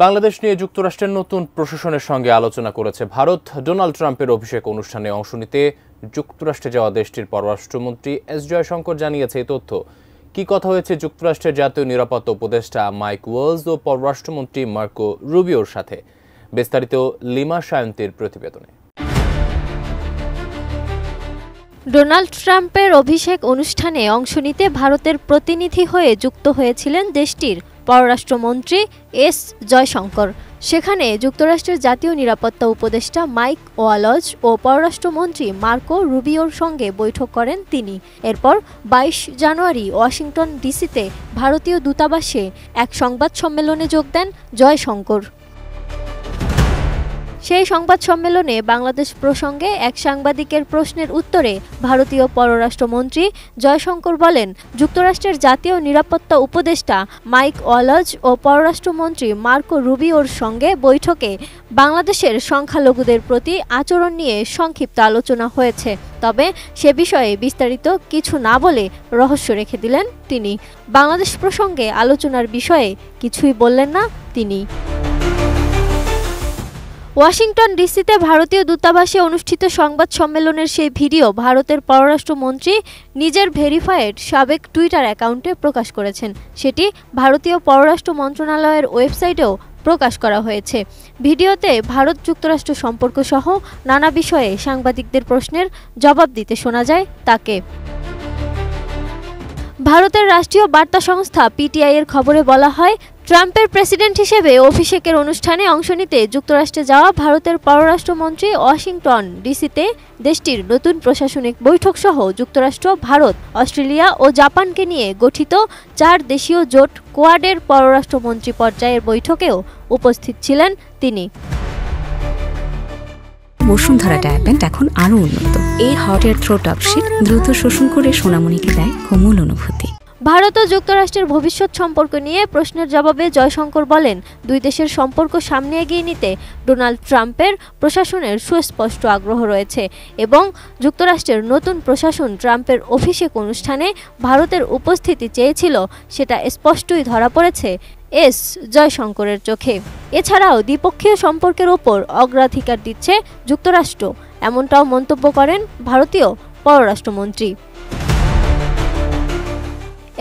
বাংলাদেশ নিয়ে যুক্তরাষ্ট্রের নতুন প্রশাসনের সঙ্গে আলোচনা করেছে ভারত। ডোনাল্ড ট্রাম্পের অভিষেক অনুষ্ঠানে অংশ নিতে যুক্তরাষ্ট্রে যাওয়া দেশটির পররাষ্ট্রমন্ত্রী এস জয়শঙ্কর জানিয়েছে এই তথ্য। কি কথা হয়েছে যুক্তরাষ্ট্রের জাতীয় নিরাপত্তা উপদেষ্টা মাইক ওয়ালস ও পররাষ্ট্রমন্ত্রী মার্কো রুবিওর সাথে, বিস্তারিত লিমা সায়ন্তীর প্রতিবেদনে। ডোনাল্ড ট্রাম্পের অভিষেক অনুষ্ঠানে অংশ নিতে ভারতের প্রতিনিধি হয়ে যুক্ত হয়েছিলেন দেশটির পররাষ্ট্রমন্ত্রী এস জয়শঙ্কর। সেখানে যুক্তরাষ্ট্রের জাতীয় নিরাপত্তা উপদেষ্টা মাইক ওয়ালস ও পররাষ্ট্রমন্ত্রী মার্কো রুবিওর সঙ্গে বৈঠক করেন তিনি। এরপর ২২ জানুয়ারি ওয়াশিংটন ডিসিতে ভারতীয় দূতাবাসে এক সংবাদ সম্মেলনে যোগ দেন জয়শঙ্কর। সেই সংবাদ সম্মেলনে বাংলাদেশ প্রসঙ্গে এক সাংবাদিকের প্রশ্নের উত্তরে ভারতীয় পররাষ্ট্রমন্ত্রী জয়শঙ্কর বলেন, যুক্তরাষ্ট্রের জাতীয় নিরাপত্তা উপদেষ্টা মাইক ওয়ালস ও পররাষ্ট্রমন্ত্রী মার্কো রুবিওর সঙ্গে বৈঠকে বাংলাদেশের সংখ্যালঘুদের প্রতি আচরণ নিয়ে সংক্ষিপ্ত আলোচনা হয়েছে। তবে সে বিষয়ে বিস্তারিত কিছু না বলে রহস্য রেখে দিলেন তিনি। বাংলাদেশ প্রসঙ্গে আলোচনার বিষয়ে কিছুই বললেন না তিনি। ওয়াশিংটন ডিসিতে ভারতীয় দূতাবাসে অনুষ্ঠিত সংবাদ সম্মেলনের সেই ভিডিও ভারতের পররাষ্ট্রমন্ত্রী নিজের ভেরিফাইড সাবেক টুইটার অ্যাকাউন্টে প্রকাশ করেছেন। সেটি ভারতীয় পররাষ্ট্র মন্ত্রণালয়ের ওয়েবসাইটেও প্রকাশ করা হয়েছে। ভিডিওতে ভারত যুক্তরাষ্ট্র সম্পর্ক সহ নানা বিষয়ে সাংবাদিকদের প্রশ্নের জবাব দিতে শোনা যায় তাকে। ভারতের রাষ্ট্রীয় বার্তা সংস্থা পিটিআই এর খবরে বলা হয়, ট্রাম্পের প্রেসিডেন্ট হিসেবে অভিষেকের অনুষ্ঠানে অংশ নিতে যুক্তরাষ্ট্রে যাওয়া ভারতের পররাষ্ট্রমন্ত্রী ওয়াশিংটন ডিসিতে দেশটির নতুন প্রশাসনিক বৈঠক সহ যুক্তরাষ্ট্র, ভারত, অস্ট্রেলিয়া ও জাপানকে নিয়ে গঠিত 4 দেশীয় জোট কোয়াডের পররাষ্ট্রমন্ত্রী পর্যায়ের বৈঠকেও উপস্থিত ছিলেন তিনি। বসুন্ধরা ডায়াপেন্ট এখন আরো উন্নত। এই hot air through top sheet দ্রুত শোষণ করে সোনামণিকে দেয় কোমল অনুভূতি। ভারত ও যুক্তরাষ্ট্রের ভবিষ্যৎ সম্পর্ক নিয়ে প্রশ্নের জবাবে জয়শঙ্কর বলেন, দুই দেশের সম্পর্ক সামনে এগিয়ে নিতে ডোনাল্ড ট্রাম্পের প্রশাসনের সুস্পষ্ট আগ্রহ রয়েছে এবং যুক্তরাষ্ট্রের নতুন প্রশাসন ট্রাম্পের অভিষেক অনুষ্ঠানে ভারতের উপস্থিতি চেয়েছিল, সেটা স্পষ্টই ধরা পড়েছে এস জয়শঙ্করের চোখে। এছাড়াও দ্বিপক্ষীয় সম্পর্কের ওপর অগ্রাধিকার দিচ্ছে যুক্তরাষ্ট্র, এমনটাও মন্তব্য করেন ভারতীয় পররাষ্ট্রমন্ত্রী।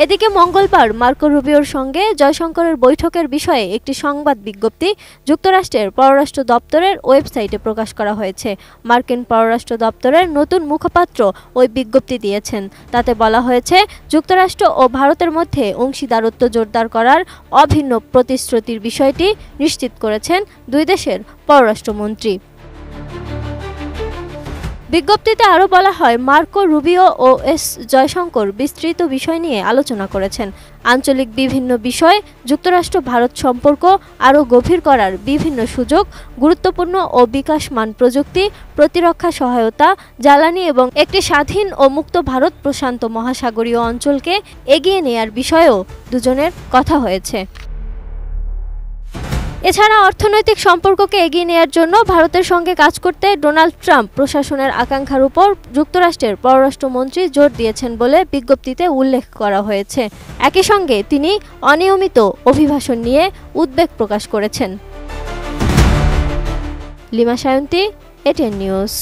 এদিকে মঙ্গলবার মার্কো রুবিওর সঙ্গে জয়শঙ্করের বৈঠকের বিষয়ে একটি সংবাদ বিজ্ঞপ্তি যুক্তরাষ্ট্রের পররাষ্ট্র দপ্তরের ওয়েবসাইটে প্রকাশ করা হয়েছে। মার্কিন পররাষ্ট্র দপ্তরের নতুন মুখপাত্র ওই বিজ্ঞপ্তি দিয়েছেন। তাতে বলা হয়েছে, যুক্তরাষ্ট্র ও ভারতের মধ্যে অংশীদারত্ব জোরদার করার অভিন্ন প্রতিশ্রুতির বিষয়টি নিশ্চিত করেছেন দুই দেশের পররাষ্ট্রমন্ত্রী। বিজ্ঞপ্তিতে আরও বলা হয়, মার্কো রুবিও ও এস জয়শঙ্কর বিস্তৃত বিষয় নিয়ে আলোচনা করেছেন। আঞ্চলিক বিভিন্ন বিষয়, যুক্তরাষ্ট্র ভারত সম্পর্ক আরও গভীর করার বিভিন্ন সুযোগ, গুরুত্বপূর্ণ ও বিকাশমান প্রযুক্তি, প্রতিরক্ষা সহায়তা, জ্বালানি এবং একটি স্বাধীন ও মুক্ত ভারত প্রশান্ত মহাসাগরীয় অঞ্চলকে এগিয়ে নেয়ার বিষয়েও দুজনের কথা হয়েছে। এছাড়া অর্থনৈতিক সম্পর্ককে এগিয়ে নেয়ার জন্য ভারতের সঙ্গে কাজ করতে ডোনাল্ড ট্রাম্প প্রশাসনের আকাঙ্ক্ষার উপর যুক্তরাষ্ট্রের পররাষ্ট্রমন্ত্রী জোর দিয়েছেন বলে বিজ্ঞপ্তিতে উল্লেখ করা হয়েছে। একই সঙ্গে তিনি অনিয়মিত অভিবাসন নিয়ে উদ্বেগ প্রকাশ করেছেন। Lima Sayanti, ATN news.